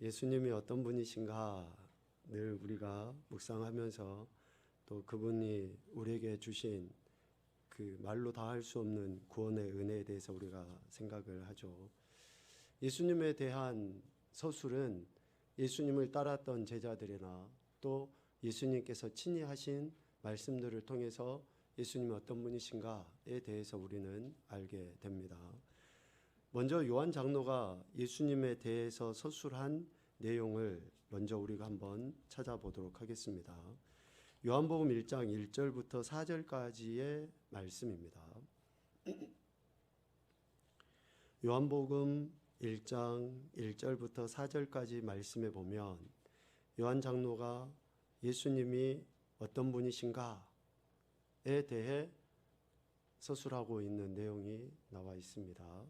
예수님이 어떤 분이신가 늘 우리가 묵상하면서 또 그분이 우리에게 주신 그 말로 다 할 수 없는 구원의 은혜에 대해서 우리가 생각을 하죠. 예수님에 대한 서술은 예수님을 따랐던 제자들이나 또 예수님께서 친히 하신 말씀들을 통해서 예수님이 어떤 분이신가에 대해서 우리는 알게 됩니다. 먼저 요한 장로가 예수님에 대해서 서술한 내용을 먼저 우리가 한번 찾아보도록 하겠습니다. 요한복음 1장 1절부터 4절까지의 말씀입니다. 요한복음 1장 1절부터 4절까지 말씀에 보면 요한 장로가 예수님이 어떤 분이신가에 대해 서술하고 있는 내용이 나와 있습니다.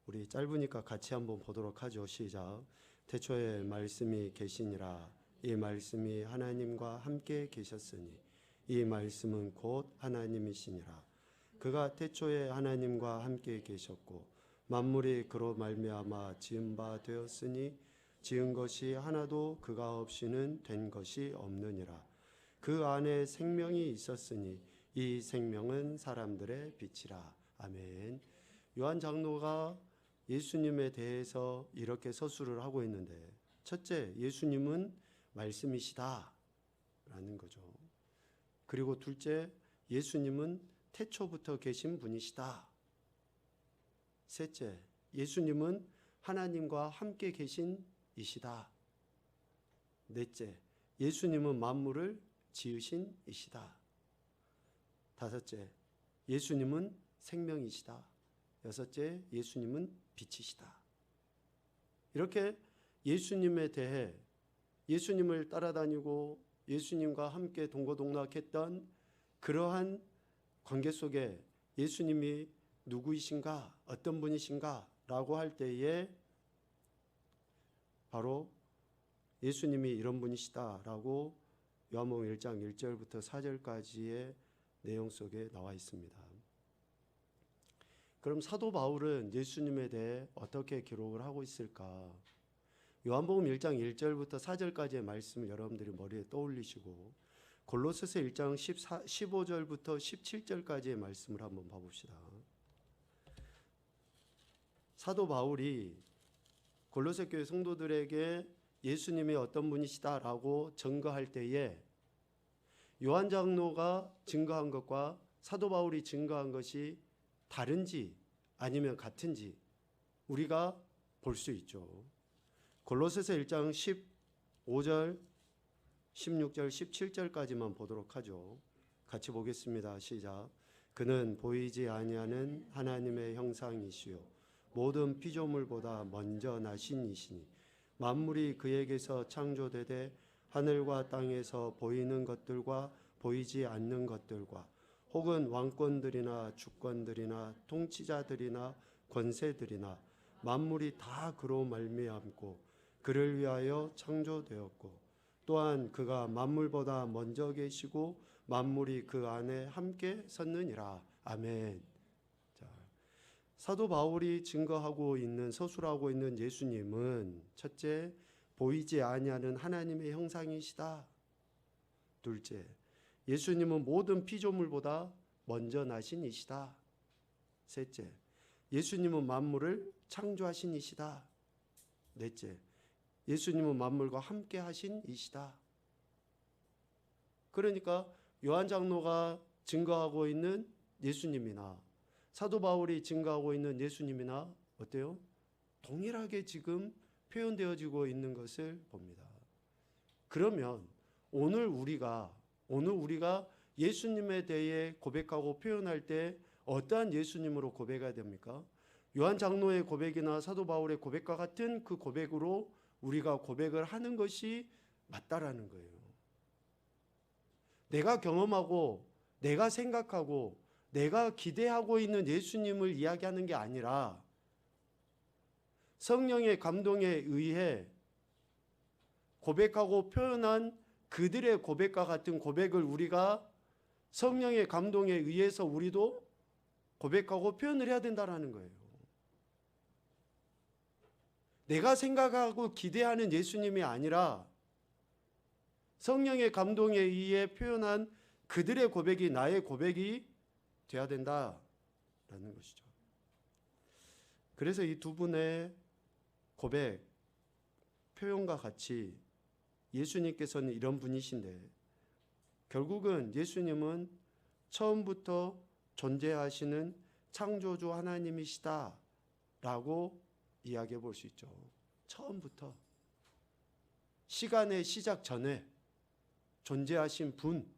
우리 짧으니까 같이 한번 보도록 하죠. 시작. 태초에 말씀이 계시니라. 이 말씀이 하나님과 함께 계셨으니 이 말씀은 곧 하나님이시니라. 그가 태초에 하나님과 함께 계셨고 만물이 그로 말미암아 지은 바 되었으니 지은 것이 하나도 그가 없이는 된 것이 없느니라. 그 안에 생명이 있었으니 이 생명은 사람들의 빛이라. 아멘. 요한 장로가 예수님에 대해서 이렇게 서술을 하고 있는데, 첫째, 예수님은 말씀이시다 라는 거죠. 그리고 둘째, 예수님은 태초부터 계신 분이시다. 셋째, 예수님은 하나님과 함께 계신 이시다. 넷째, 예수님은 만물을 지으신 이시다. 다섯째, 예수님은 생명이시다. 여섯째, 예수님은 빛이시다. 이렇게 예수님에 대해 예수님을 따라다니고 예수님과 함께 동고동락했던 그러한 관계 속에 예수님이 누구이신가, 어떤 분이신가 라고 할 때에 바로 예수님이 이런 분이시다 라고 요한복음 1장 1절부터 4절까지의 내용 속에 나와 있습니다. 그럼 사도 바울은 예수님에 대해 어떻게 기록을 하고 있을까? 요한복음 1장 1절부터 4절까지의 말씀을 여러분들이 머리에 떠올리시고 골로새서 1장 15절부터 17절까지의 말씀을 한번 봐봅시다. 사도 바울이 골로새 교회 성도들에게 예수님이 어떤 분이시다라고 증거할 때에 요한 장로가 증거한 것과 사도 바울이 증거한 것이 다른지 아니면 같은지 우리가 볼 수 있죠. 골로새서 1장 15절, 16절, 17절까지만 보도록 하죠. 같이 보겠습니다. 시작. 그는 보이지 아니하는 하나님의 형상이시요 모든 피조물보다 먼저 나신 이시니 만물이 그에게서 창조되되 하늘과 땅에서 보이는 것들과 보이지 않는 것들과 혹은 왕권들이나 주권들이나 통치자들이나 권세들이나 만물이 다 그로 말미암고 그를 위하여 창조되었고 또한 그가 만물보다 먼저 계시고 만물이 그 안에 함께 섰느니라. 아멘. 자, 사도 바울이 증거하고 있는 서술하고 있는 예수님은 첫째, 보이지 아니하는 하나님의 형상이시다. 둘째, 예수님은 모든 피조물보다 먼저 나신 이시다. 셋째, 예수님은 만물을 창조하신 이시다. 넷째, 예수님은 만물과 함께 하신 이시다. 그러니까 요한 장로가 증거하고 있는 예수님이나 사도 바울이 증거하고 있는 예수님이나 어때요? 동일하게 지금 표현되어지고 있는 것을 봅니다. 그러면 오늘 우리가 예수님에 대해 고백하고 표현할 때 어떠한 예수님으로 고백해야 됩니까? 요한 장로의 고백이나 사도 바울의 고백과 같은 그 고백으로 우리가 고백을 하는 것이 맞다라는 거예요. 내가 경험하고 내가 생각하고 내가 기대하고 있는 예수님을 이야기하는 게 아니라 성령의 감동에 의해 고백하고 표현한 그들의 고백과 같은 고백을 우리가 성령의 감동에 의해서 우리도 고백하고 표현을 해야 된다는 거예요. 내가 생각하고 기대하는 예수님이 아니라 성령의 감동에 의해 표현한 그들의 고백이 나의 고백이 돼야 된다라는 것이죠. 그래서 이 두 분의 고백 표현과 같이 예수님께서는 이런 분이신데, 결국은 예수님은 처음부터 존재하시는 창조주 하나님이시다 라고 이야기해 볼 수 있죠. 처음부터 시간의 시작 전에 존재하신 분,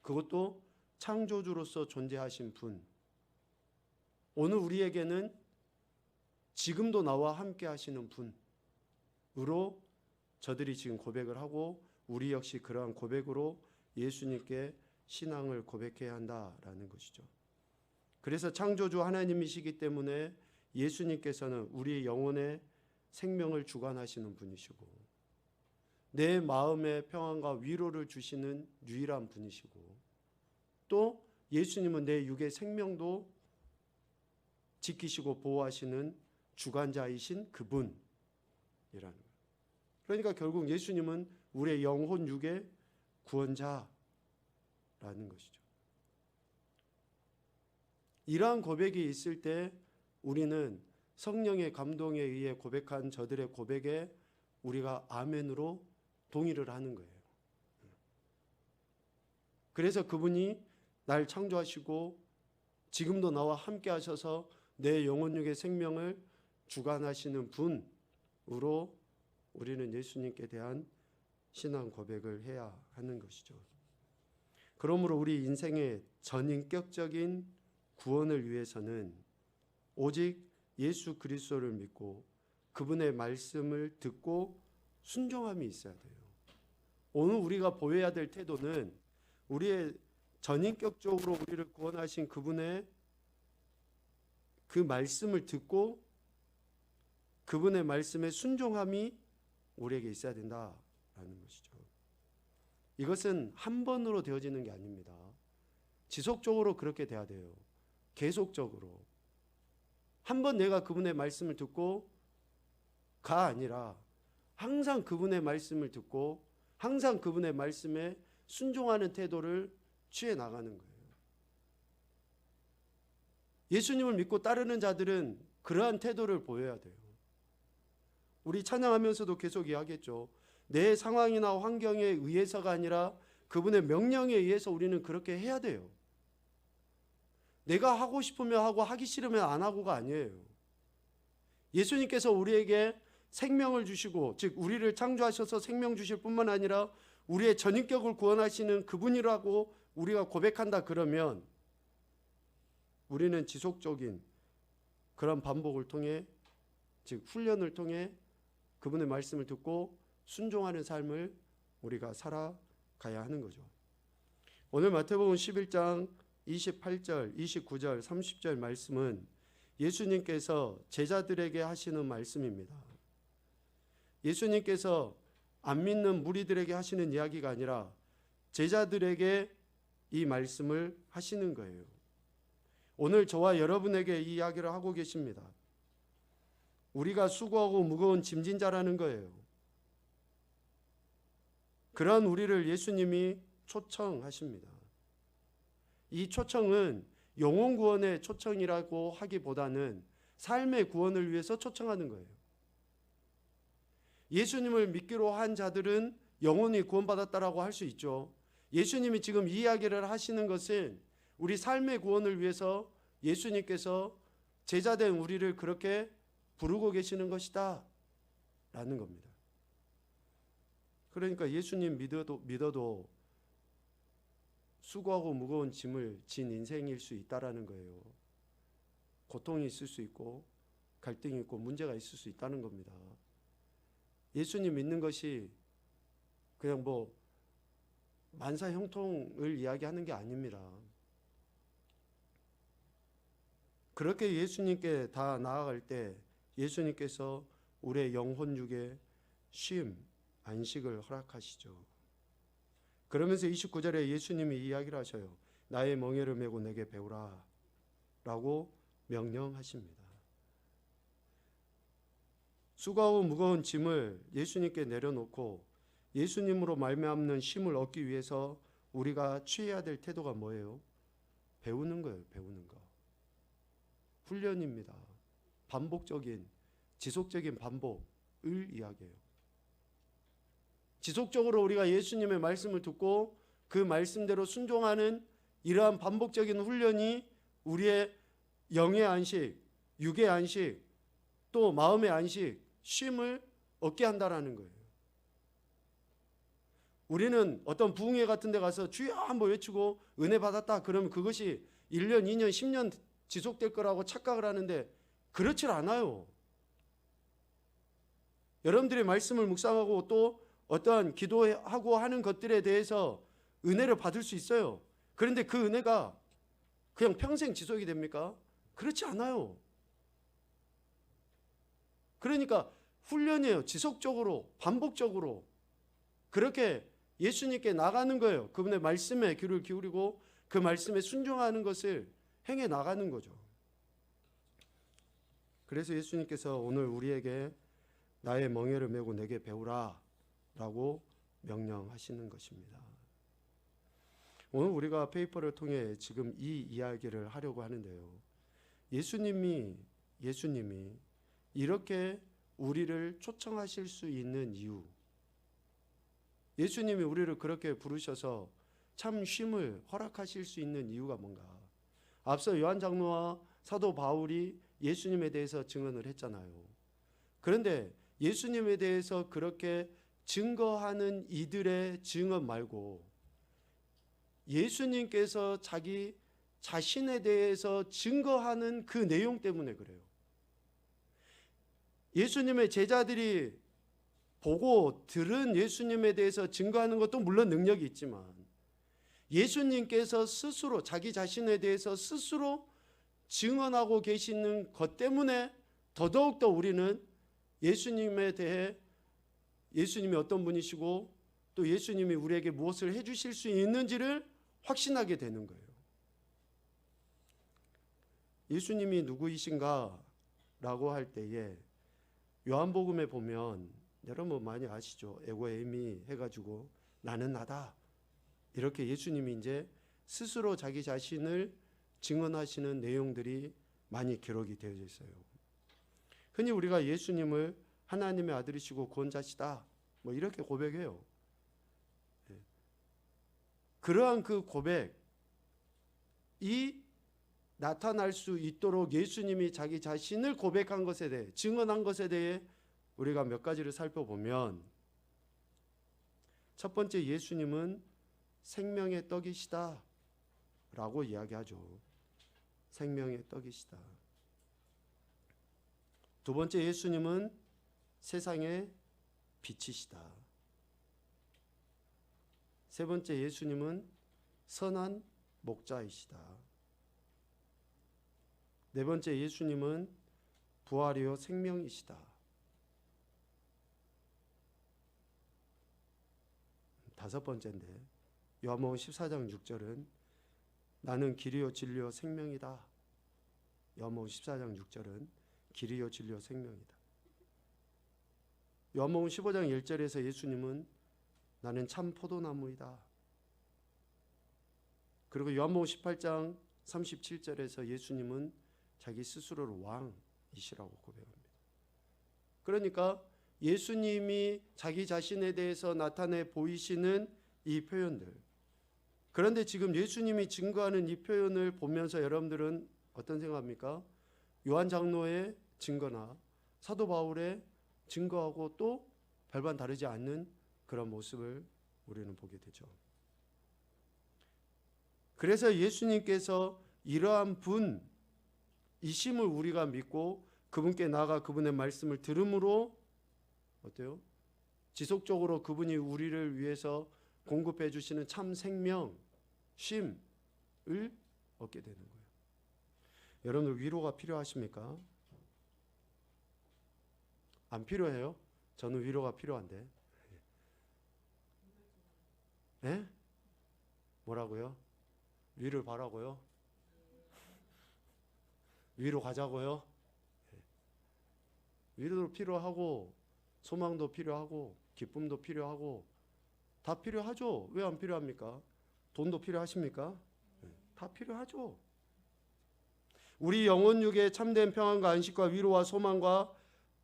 그것도 창조주로서 존재하신 분, 오늘 우리에게는 지금도 나와 함께 하시는 분으로 저들이 지금 고백을 하고, 우리 역시 그러한 고백으로 예수님께 신앙을 고백해야 한다라는 것이죠. 그래서 창조주 하나님이시기 때문에 예수님께서는 우리 영혼의 생명을 주관하시는 분이시고, 내 마음의 평안과 위로를 주시는 유일한 분이시고, 또 예수님은 내 육의 생명도 지키시고 보호하시는 주관자이신 그분이라는 거예요. 그러니까 결국 예수님은 우리의 영혼 육의 구원자라는 것이죠. 이러한 고백이 있을 때 우리는 성령의 감동에 의해 고백한 저들의 고백에 우리가 아멘으로 동의를 하는 거예요. 그래서 그분이 날 창조하시고 지금도 나와 함께 하셔서 내 영혼육의 생명을 주관하시는 분으로 우리는 예수님께 대한 신앙 고백을 해야 하는 것이죠. 그러므로 우리 인생의 전인격적인 구원을 위해서는 오직 예수 그리스도를 믿고 그분의 말씀을 듣고 순종함이 있어야 돼요. 오늘 우리가 보여야 될 태도는 우리의 전인격적으로 우리를 구원하신 그분의 그 말씀을 듣고 그분의 말씀에 순종함이 우리에게 있어야 된다라는 것이죠. 이것은 한 번으로 되어지는 게 아닙니다. 지속적으로 그렇게 돼야 돼요. 계속적으로. 한 번 내가 그분의 말씀을 듣고 가 아니라 항상 그분의 말씀을 듣고 항상 그분의 말씀에 순종하는 태도를 취해 나가는 거예요. 예수님을 믿고 따르는 자들은 그러한 태도를 보여야 돼요. 우리 찬양하면서도 계속 이야기했죠. 내 상황이나 환경에 의해서가 아니라 그분의 명령에 의해서 우리는 그렇게 해야 돼요. 내가 하고 싶으면 하고 하기 싫으면 안 하고가 아니에요. 예수님께서 우리에게 생명을 주시고, 즉 우리를 창조하셔서 생명 주실 뿐만 아니라 우리의 전인격을 구원하시는 그분이라고 우리가 고백한다 그러면 우리는 지속적인 그런 반복을 통해, 즉 훈련을 통해 그분의 말씀을 듣고 순종하는 삶을 우리가 살아가야 하는 거죠. 오늘 마태복음 11장 28절, 29절, 30절 말씀은 예수님께서 제자들에게 하시는 말씀입니다. 예수님께서 안 믿는 무리들에게 하시는 이야기가 아니라 제자들에게 이 말씀을 하시는 거예요. 오늘 저와 여러분에게 이 이야기를 하고 계십니다. 우리가 수고하고 무거운 짐진 자라는 거예요. 그러한 우리를 예수님이 초청하십니다. 이 초청은 영혼 구원의 초청이라고 하기보다는 삶의 구원을 위해서 초청하는 거예요. 예수님을 믿기로 한 자들은 영혼이 구원받았다라고 할 수 있죠. 예수님이 지금 이 이야기를 하시는 것은 우리 삶의 구원을 위해서 예수님께서 제자된 우리를 그렇게 부르고 계시는 것이다 라는 겁니다. 그러니까 예수님 믿어도 수고하고 무거운 짐을 진 인생일 수 있다라는 거예요. 고통이 있을 수 있고 갈등이 있고 문제가 있을 수 있다는 겁니다. 예수님 믿는 것이 그냥 뭐 만사 형통을 이야기하는 게 아닙니다. 그렇게 예수님께 다 나아갈 때 예수님께서 우리의 영혼 육에 쉼, 안식을 허락하시죠. 그러면서 29절에 예수님이 이야기를 하셔요. 나의 멍에를 메고 내게 배우라 라고 명령하십니다. 수고하고 무거운 짐을 예수님께 내려놓고 예수님으로 말미암는 쉼을 얻기 위해서 우리가 취해야 될 태도가 뭐예요? 배우는 거예요. 배우는 거. 훈련입니다. 반복적인, 지속적인 반복을 이야기해요. 지속적으로 우리가 예수님의 말씀을 듣고 그 말씀대로 순종하는 이러한 반복적인 훈련이 우리의 영의 안식, 육의 안식, 또 마음의 안식, 쉼을 얻게 한다라는 거예요. 우리는 어떤 부흥회 같은 데 가서 주여 한번 외치고 은혜 받았다 그러면 그것이 1년, 2년, 10년 지속될 거라고 착각을 하는데 그렇지 않아요. 여러분들의 말씀을 묵상하고 또 어떠한 기도하고 하는 것들에 대해서 은혜를 받을 수 있어요. 그런데 그 은혜가 그냥 평생 지속이 됩니까? 그렇지 않아요. 그러니까 훈련이에요. 지속적으로, 반복적으로 그렇게 예수님께 나가는 거예요. 그분의 말씀에 귀를 기울이고 그 말씀에 순종하는 것을 행해 나가는 거죠. 그래서 예수님께서 오늘 우리에게 나의 멍에를 메고 내게 배우라 라고 명령하시는 것입니다. 오늘 우리가 페이퍼를 통해 지금 이 이야기를 하려고 하는데요. 예수님이 이렇게 우리를 초청하실 수 있는 이유, 예수님이 우리를 그렇게 부르셔서 참 쉼을 허락하실 수 있는 이유가 뭔가? 앞서 요한 장로와 사도 바울이 예수님에 대해서 증언을 했잖아요. 그런데 예수님에 대해서 그렇게 증거하는 이들의 증언 말고 예수님께서 자기 자신에 대해서 증거하는 그 내용 때문에 그래요. 예수님의 제자들이 보고 들은 예수님에 대해서 증거하는 것도 물론 능력이 있지만 예수님께서 스스로 자기 자신에 대해서 스스로 증언하고 계시는 것 때문에 더더욱더 우리는 예수님에 대해 예수님이 어떤 분이시고 또 예수님이 우리에게 무엇을 해주실 수 있는지를 확신하게 되는 거예요. 예수님이 누구이신가 라고 할 때에 요한복음에 보면 여러분 많이 아시죠? 에고에미 해가지고 나는 나다 이렇게 예수님이 이제 스스로 자기 자신을 증언하시는 내용들이 많이 기록이 되어져 있어요. 흔히 우리가 예수님을 하나님의 아들이시고 구원자시다 뭐 이렇게 고백해요. 그러한 그 고백이 나타날 수 있도록 예수님이 자기 자신을 고백한 것에 대해 증언한 것에 대해 우리가 몇 가지를 살펴보면 첫 번째, 예수님은 생명의 떡이시다 라고 이야기하죠. 생명의 떡이시다. 두 번째, 예수님은 세상의 빛이시다. 세 번째, 예수님은 선한 목자이시다. 네 번째, 예수님은 부활이요 생명이시다. 다섯 번째인데 요한복음 14장 6절은 나는 길이요 진리요 생명이다. 요한복음 14장 6절은 길이요 진리요 생명이다. 요한복음 15장 1절에서 예수님은 나는 참 포도나무이다. 그리고 요한복음 18장 37절에서 예수님은 자기 스스로를 왕이시라고 고백합니다. 그러니까 예수님이 자기 자신에 대해서 나타내 보이시는 이 표현들, 그런데 지금 예수님이 증거하는 이 표현을 보면서 여러분들은 어떤 생각합니까? 요한 장로의 증거나 사도 바울의 증거하고 또 별반 다르지 않는 그런 모습을 우리는 보게 되죠. 그래서 예수님께서 이러한 분이심을 우리가 믿고 그분께 나아가 그분의 말씀을 들음으로 어때요? 지속적으로 그분이 우리를 위해서 공급해 주시는 참 생명, 쉼을 얻게 되는 거예요. 여러분들 위로가 필요하십니까? 안 필요해요? 저는 위로가 필요한데. 네? 뭐라고요? 위를 바라고요? 위로 가자고요? 위로도 필요하고 소망도 필요하고 기쁨도 필요하고 다 필요하죠. 왜 안 필요합니까? 돈도 필요하십니까? 다 필요하죠. 우리 영혼 육의 참된 평안과 안식과 위로와 소망과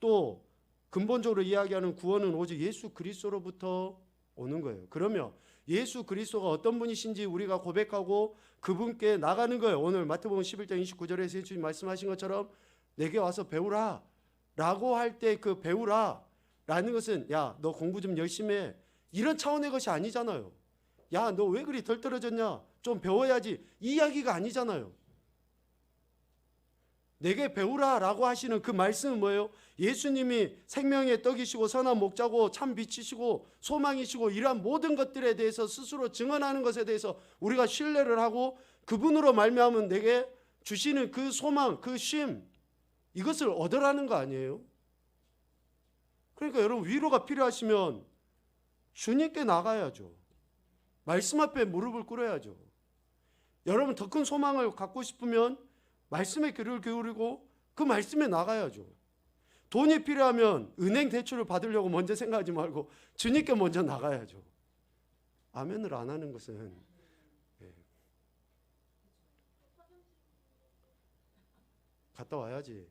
또 근본적으로 이야기하는 구원은 오직 예수 그리스도로부터 오는 거예요. 그러면 예수 그리스도가 어떤 분이신지 우리가 고백하고 그분께 나가는 거예요. 오늘 마태복음 11장 29절에서 예수님 말씀하신 것처럼 내게 와서 배우라 라고 할 때 그 배우라 라는 것은 야, 너 공부 좀 열심히 해, 이런 차원의 것이 아니잖아요. 야, 너 왜 그리 덜 떨어졌냐, 좀 배워야지, 이 이야기가 아니잖아요. 내게 배우라 라고 하시는 그 말씀은 뭐예요? 예수님이 생명의 떡이시고 선한 목자고 참 빛이시고 소망이시고 이러한 모든 것들에 대해서 스스로 증언하는 것에 대해서 우리가 신뢰를 하고 그분으로 말미암은 내게 주시는 그 소망, 그 쉼, 이것을 얻으라는 거 아니에요? 그러니까 여러분, 위로가 필요하시면 주님께 나가야죠. 말씀 앞에 무릎을 꿇어야죠. 여러분, 더 큰 소망을 갖고 싶으면 말씀에 귀를 기울이고 그 말씀에 나가야죠. 돈이 필요하면 은행 대출을 받으려고 먼저 생각하지 말고 주님께 먼저 나가야죠. 아멘을 안 하는 것은 갔다 와야지.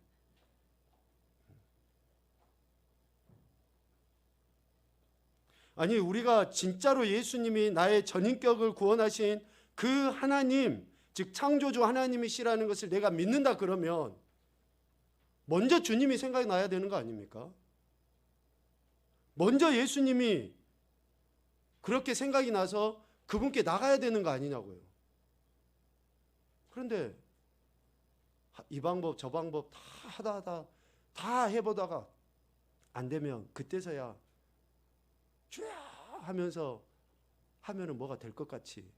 아니, 우리가 진짜로 예수님이 나의 전인격을 구원하신 그 하나님, 즉 창조주 하나님이시라는 것을 내가 믿는다 그러면 먼저 주님이 생각이 나야 되는 거 아닙니까? 먼저 예수님이 그렇게 생각이 나서 그분께 나가야 되는 거 아니냐고요. 그런데 이 방법 저 방법 다 해보다가 안 되면 그때서야 주야 하면서 하면은 뭐가 될 것 같이.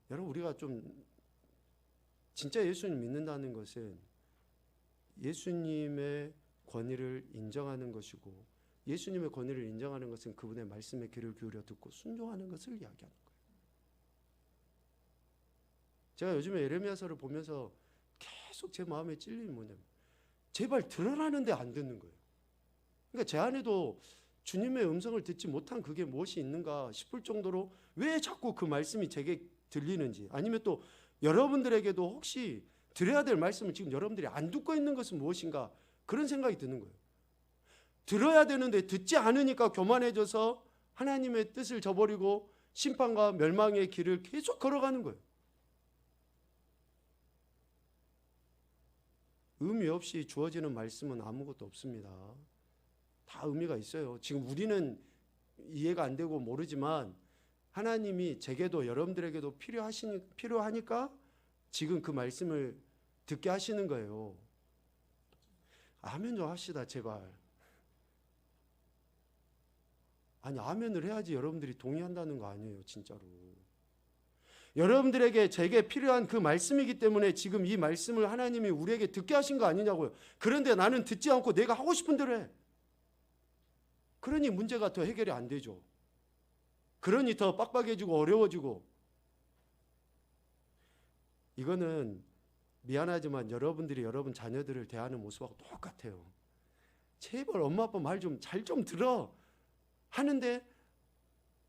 여러분, 우리가 좀 진짜 예수님 믿는다는 것은 예수님의 권위를 인정하는 것이고, 예수님의 권위를 인정하는 것은 그분의 말씀에 귀를 기울여 듣고 순종하는 것을 이야기하는 거예요. 제가 요즘에 예레미야서를 보면서 계속 제 마음에 찔림이 뭐냐면 제발 들으라는데 안 듣는 거예요. 그러니까 제 안에도 주님의 음성을 듣지 못한 그게 무엇이 있는가 싶을 정도로 왜 자꾸 그 말씀이 제게 들리는지, 아니면 또 여러분들에게도 혹시 들어야 될 말씀을 지금 여러분들이 안 듣고 있는 것은 무엇인가, 그런 생각이 드는 거예요. 들어야 되는데 듣지 않으니까 교만해져서 하나님의 뜻을 저버리고 심판과 멸망의 길을 계속 걸어가는 거예요. 의미 없이 주어지는 말씀은 아무것도 없습니다. 다 의미가 있어요. 지금 우리는 이해가 안 되고 모르지만 하나님이 제게도 여러분들에게도 필요하니까 지금 그 말씀을 듣게 하시는 거예요. 아멘 좀 합시다, 제발. 아니, 아멘을 해야지 여러분들이 동의한다는 거 아니에요, 진짜로. 여러분들에게 제게 필요한 그 말씀이기 때문에 지금 이 말씀을 하나님이 우리에게 듣게 하신 거 아니냐고요. 그런데 나는 듣지 않고 내가 하고 싶은 대로 해. 그러니 문제가 더 해결이 안 되죠. 그러니 더 빡빡해지고 어려워지고. 이거는 미안하지만 여러분들이 여러분 자녀들을 대하는 모습하고 똑같아요. 제발 엄마 아빠 말 좀 잘 좀 들어 하는데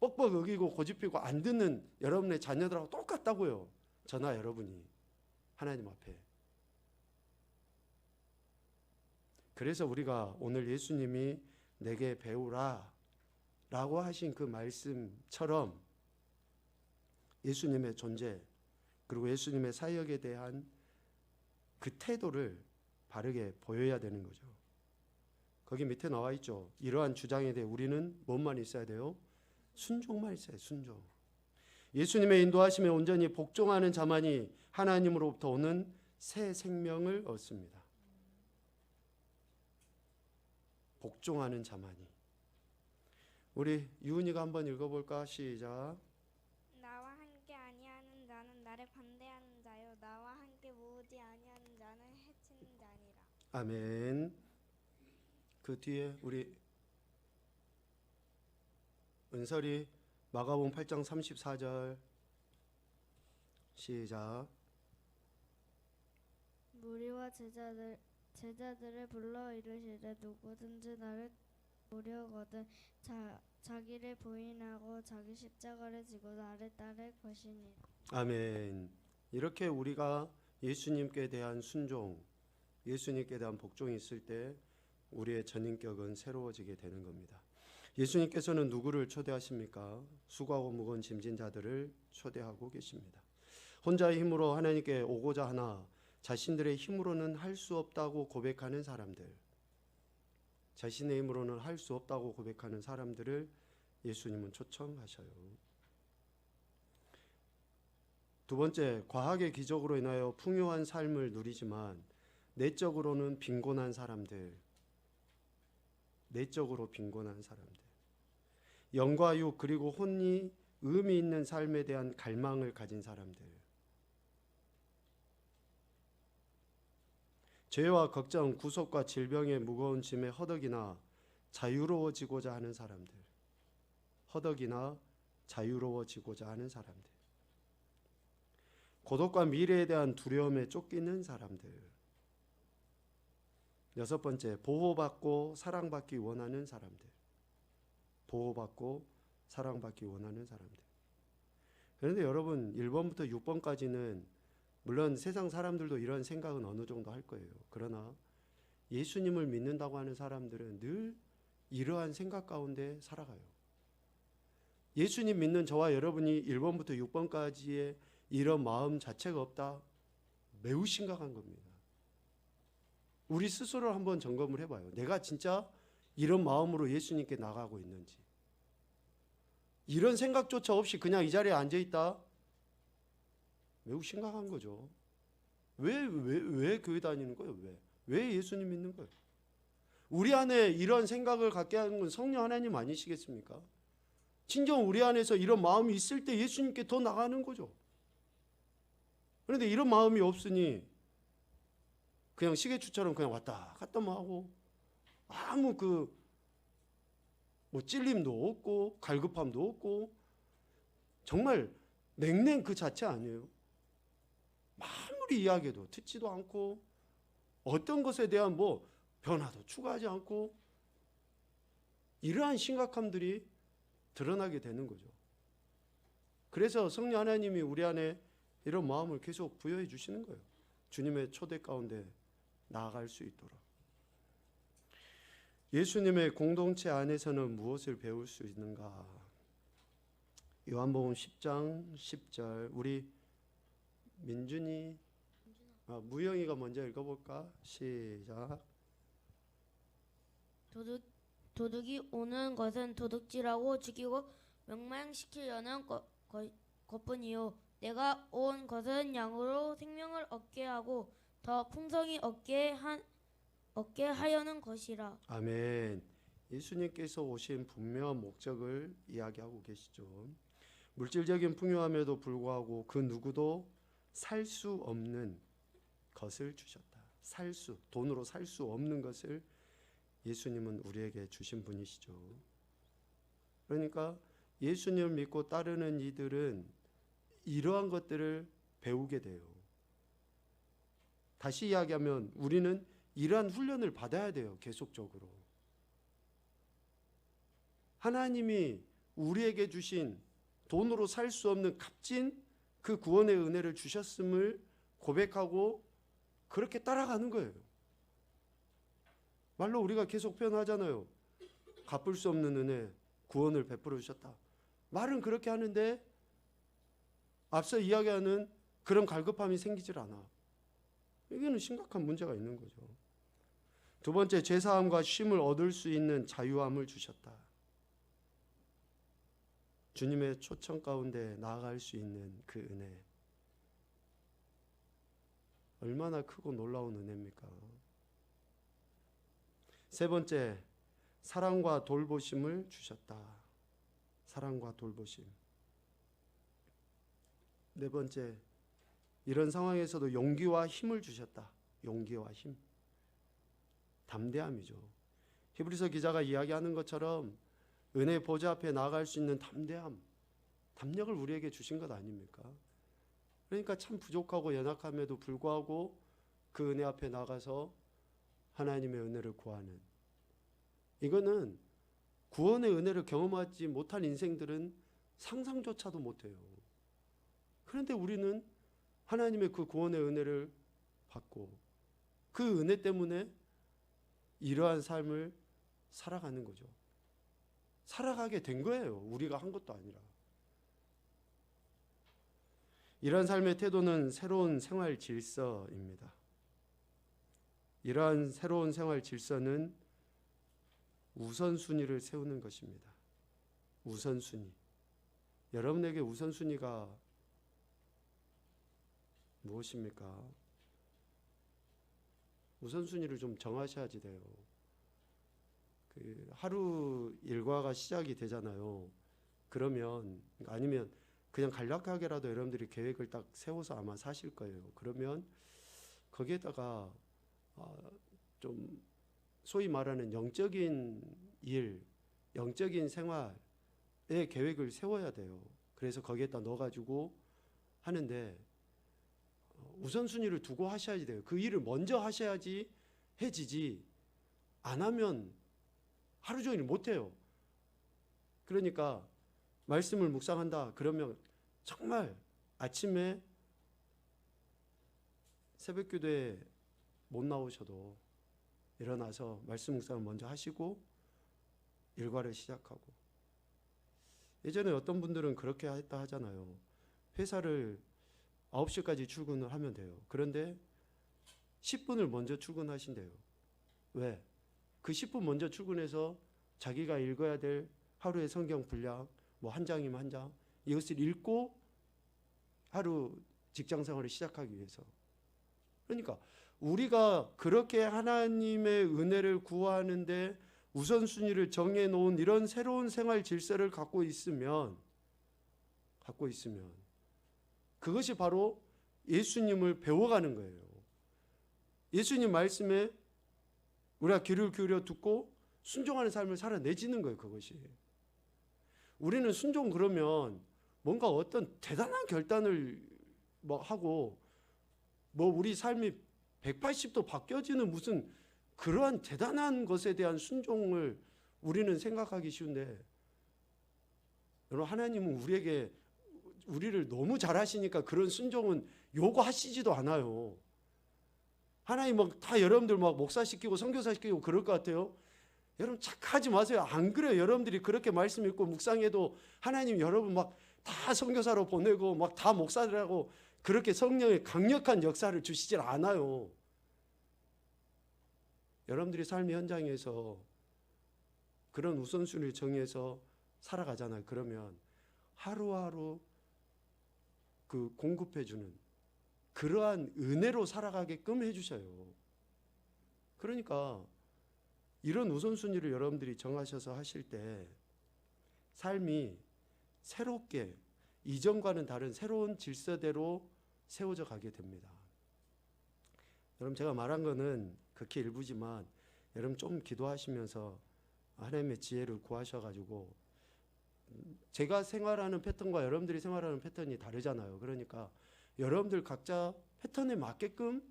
뻑뻑 어기고 고집피고 안 듣는 여러분의 자녀들하고 똑같다고요. 저나 여러분이 하나님 앞에. 그래서 우리가 오늘 예수님이 내게 배우라 라고 하신 그 말씀처럼 예수님의 존재, 그리고 예수님의 사역에 대한 그 태도를 바르게 보여야 되는 거죠. 거기 밑에 나와 있죠. 이러한 주장에 대해 우리는 뭐만 있어야 돼요? 순종만 있어요. 순종. 예수님의 인도하심에 온전히 복종하는 자만이 하나님으로부터 오는 새 생명을 얻습니다. 복종하는 자만이. 우리 유은이가 한번 읽어볼까? 시작. 나와 함께 아니하는 자는 나를 반대하는 자요, 나와 함께 모으지 아니하는 자는 해치는 자니라. 아멘. 그 뒤에 우리 은설이 마가복음 8장 34절 시작. 무리와 제자들 제자들을 불러 이르시되 누구든지 나를 보려거든 자기를 부인하고 자기 십자가를 지고 나를 따를 것이니. 아멘. 이렇게 우리가 예수님께 대한 순종, 예수님께 대한 복종이 있을 때 우리의 전인격은 새로워지게 되는 겁니다. 예수님께서는 누구를 초대하십니까? 수고하고 무거운 짐진 자들을 초대하고 계십니다. 혼자의 힘으로 하나님께 오고자 하나 자신들의 힘으로는 할 수 없다고 고백하는 사람들, 자신의 힘으로는 할 수 없다고 고백하는 사람들을 예수님은 초청하셔요. 두 번째, 과학의 기적으로 인하여 풍요한 삶을 누리지만 내적으로는 빈곤한 사람들, 내적으로 빈곤한 사람들, 영과 육 그리고 혼이 의미 있는 삶에 대한 갈망을 가진 사람들, 죄와 걱정, 구속과 질병의 무거운 짐에 허덕이나 자유로워지고자 하는 사람들, 허덕이나 자유로워지고자 하는 사람들, 고독과 미래에 대한 두려움에 쫓기는 사람들. 여섯 번째, 보호받고 사랑받기 원하는 사람들. 보호받고 사랑받기 원하는 사람들. 그런데 여러분 1번부터 6번까지는 물론 세상 사람들도 이런 생각은 어느 정도 할 거예요. 그러나 예수님을 믿는다고 하는 사람들은 늘 이러한 생각 가운데 살아가요. 예수님 믿는 저와 여러분이 1번부터 6번까지의 이런 마음 자체가 없다? 매우 심각한 겁니다. 우리 스스로를 한번 점검을 해봐요. 내가 진짜 이런 마음으로 예수님께 나가고 있는지. 이런 생각조차 없이 그냥 이 자리에 앉아있다? 매우 심각한 거죠. 왜 교회 다니는 거예요? 왜 예수님 믿는 거예요? 우리 안에 이런 생각을 갖게 하는 건 성령 하나님 아니시겠습니까? 진정 우리 안에서 이런 마음이 있을 때 예수님께 더 나가는 거죠. 그런데 이런 마음이 없으니 그냥 시계추처럼 그냥 왔다 갔다만 하고 아무 뭐 찔림도 없고 갈급함도 없고 정말 냉랭 그 자체 아니에요. 아무리 이야기해도 듣지도 않고 어떤 것에 대한 뭐 변화도 추가하지 않고 이러한 심각함들이 드러나게 되는 거죠. 그래서 성령 하나님이 우리 안에 이런 마음을 계속 부여해 주시는 거예요. 주님의 초대 가운데 나아갈 수 있도록. 예수님의 공동체 안에서는 무엇을 배울 수 있는가? 요한복음 10장 10절 우리 민준이 무영이가 먼저 읽어볼까? 시작. 도둑이 오는 것은 도둑질하고 죽이고 멸망시키려는 것뿐이요 내가 온 것은 양으로 생명을 얻게 하고 더 풍성히 얻게 하려는 것이라. 아멘. 예수님께서 오신 분명한 목적을 이야기하고 계시죠. 물질적인 풍요함에도 불구하고 그 누구도 살 수 없는 것을 주셨다. 돈으로 살 수 없는 것을 예수님은 우리에게 주신 분이시죠. 그러니까 예수님을 믿고 따르는 이들은 이러한 것들을 배우게 돼요. 다시 이야기하면 우리는 이러한 훈련을 받아야 돼요. 계속적으로. 하나님이 우리에게 주신 돈으로 살 수 없는 값진 그 구원의 은혜를 주셨음을 고백하고 그렇게 따라가는 거예요. 말로 우리가 계속 표현하잖아요. 갚을 수 없는 은혜, 구원을 베풀어 주셨다. 말은 그렇게 하는데 앞서 이야기하는 그런 갈급함이 생기질 않아. 이게는 심각한 문제가 있는 거죠. 두 번째, 죄사함과 쉼을 얻을 수 있는 자유함을 주셨다. 주님의 초청 가운데 나아갈 수 있는 그 은혜. 얼마나 크고 놀라운 은혜입니까? 세 번째, 사랑과 돌보심을 주셨다. 사랑과 돌보심. 네 번째, 이런 상황에서도 용기와 힘을 주셨다. 용기와 힘. 담대함이죠. 히브리서 기자가 이야기하는 것처럼 은혜 보좌 앞에 나아갈 수 있는 담대함, 담력을 우리에게 주신 것 아닙니까? 그러니까 참 부족하고 연약함에도 불구하고 그 은혜 앞에 나가서 하나님의 은혜를 구하는, 이거는 구원의 은혜를 경험하지 못한 인생들은 상상조차도 못해요. 그런데 우리는 하나님의 그 구원의 은혜를 받고 그 은혜 때문에 이러한 삶을 살아가는 거죠. 살아가게 된 거예요. 우리가 한 것도 아니라. 이러한 삶의 태도는 새로운 생활 질서입니다. 이러한 새로운 생활 질서는 우선순위를 세우는 것입니다. 우선순위. 여러분에게 우선순위가 무엇입니까? 우선순위를 좀 정하셔야지 돼요. 그 하루 일과가 시작이 되잖아요. 그러면 아니면 그냥 간략하게라도 여러분들이 계획을 딱 세워서 아마 사실 거예요. 그러면 거기에다가 좀 소위 말하는 영적인 일, 영적인 생활의 계획을 세워야 돼요. 그래서 거기에다 넣어가지고 하는데 우선순위를 두고 하셔야지 돼요. 그 일을 먼저 하셔야지 해지지, 안 하면 하루 종일 못해요. 그러니까 말씀을 묵상한다 그러면 정말 아침에 새벽 기도에 못 나오셔도 일어나서 말씀 묵상을 먼저 하시고 일과를 시작하고, 예전에 어떤 분들은 그렇게 했다 하잖아요. 회사를 9시까지 출근을 하면 돼요. 그런데 10분을 먼저 출근하신대요. 왜? 그 10분 먼저 출근해서 자기가 읽어야 될 하루의 성경 분량, 뭐 한 장이면 한 장, 이것을 읽고 하루 직장 생활을 시작하기 위해서. 그러니까 우리가 그렇게 하나님의 은혜를 구하는데 우선순위를 정해놓은 이런 새로운 생활 질서를 갖고 있으면 그것이 바로 예수님을 배워가는 거예요. 예수님 말씀에 우리가 귀를 기울여 듣고 순종하는 삶을 살아내지는 거예요. 그것이. 우리는 순종 그러면 뭔가 어떤 대단한 결단을 뭐 하고 뭐 우리 삶이 180도 바뀌어지는 무슨 그러한 대단한 것에 대한 순종을 우리는 생각하기 쉬운데, 여러분 하나님은 우리를 너무 잘하시니까 그런 순종은 요구하시지도 않아요. 하나님 막 다 여러분들 막 목사시키고 선교사시키고 그럴 것 같아요. 여러분 착하지 마세요. 안 그래요. 여러분들이 그렇게 말씀 읽고 묵상해도 하나님 여러분 막 다 선교사로 보내고 막 다 목사들하고 그렇게 성령의 강력한 역사를 주시질 않아요. 여러분들이 삶의 현장에서 그런 우선순위를 정해서 살아가잖아요. 그러면 하루하루 그 공급해주는 그러한 은혜로 살아가게끔 해주셔요. 그러니까 이런 우선순위를 여러분들이 정하셔서 하실 때 삶이 새롭게 이전과는 다른 새로운 질서대로 세워져 가게 됩니다. 여러분 제가 말한 거는 극히 일부지만 여러분 좀 기도하시면서 하나님의 지혜를 구하셔가지고, 제가 생활하는 패턴과 여러분들이 생활하는 패턴이 다르잖아요. 그러니까 여러분들 각자 패턴에 맞게끔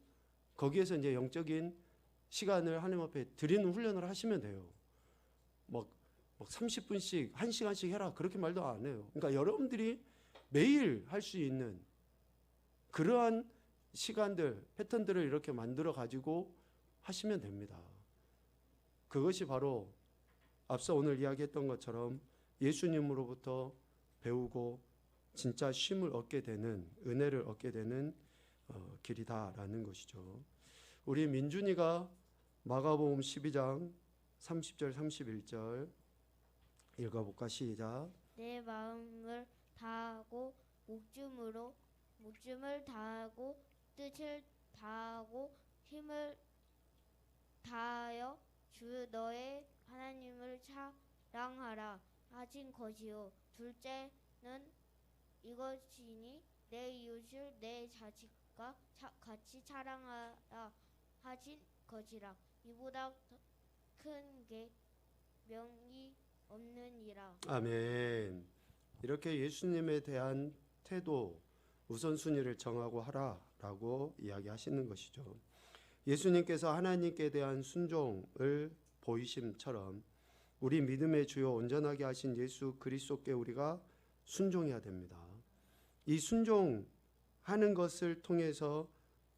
거기에서 이제 영적인 시간을 하나님 앞에 드리는 훈련을 하시면 돼요. 막 30분씩 1시간씩 해라 그렇게 말도 안 해요. 그러니까 여러분들이 매일 할 수 있는 그러한 시간들, 패턴들을 이렇게 만들어 가지고 하시면 됩니다. 그것이 바로 앞서 오늘 이야기했던 것처럼 예수님으로부터 배우고 진짜 쉼을 얻게 되는, 은혜를 얻게 되는 길이다라는 것이죠. 우리 민준이가 마가복음 12장 30절 31절 읽어볼까? 시작. 내 마음을 다하고 목숨을 다하고 뜻을 다하고 힘을 다하여 주 너의 하나님을 사랑하라 하신 것이요. 둘째는 이것이니 내 이웃을 내 자식과 같이 사랑하라 하신 것이라. 이보다 큰 계명이 없느니라. 아멘. 이렇게 예수님에 대한 태도, 우선순위를 정하고 하라라고 이야기하시는 것이죠. 예수님께서 하나님께 대한 순종을 보이심처럼 우리 믿음의 주요 온전하게 하신 예수 그리스도께 우리가 순종해야 됩니다. 이 순종하는 것을 통해서,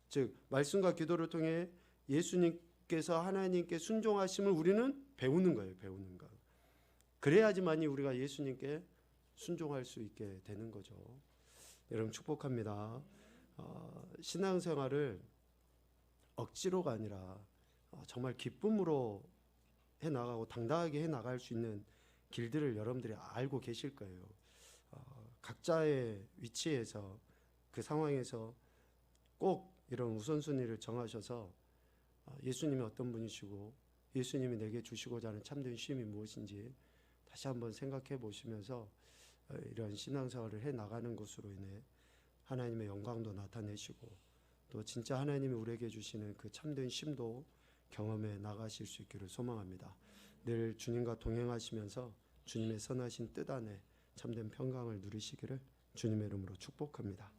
즉 말씀과 기도를 통해 예수님께서 하나님께 순종하심을 우리는 배우는 거예요. 배우는 거. 그래야지만이 우리가 예수님께 순종할 수 있게 되는 거죠. 여러분 축복합니다. 신앙생활을 억지로가 아니라 정말 기쁨으로 해나가고 당당하게 해나갈 수 있는 길들을 여러분들이 알고 계실 거예요. 각자의 위치에서 그 상황에서 꼭 이런 우선순위를 정하셔서 예수님이 어떤 분이시고 예수님이 내게 주시고자 하는 참된 쉼이 무엇인지 다시 한번 생각해 보시면서 이런 신앙생활을 해나가는 것으로 인해 하나님의 영광도 나타내시고 또 진짜 하나님이 우리에게 주시는 그 참된 쉼도 경험해 나가실 수 있기를 소망합니다. 늘 주님과 동행하시면서 주님의 선하신 뜻 안에 참된 평강을 누리시기를 주님의 이름으로 축복합니다.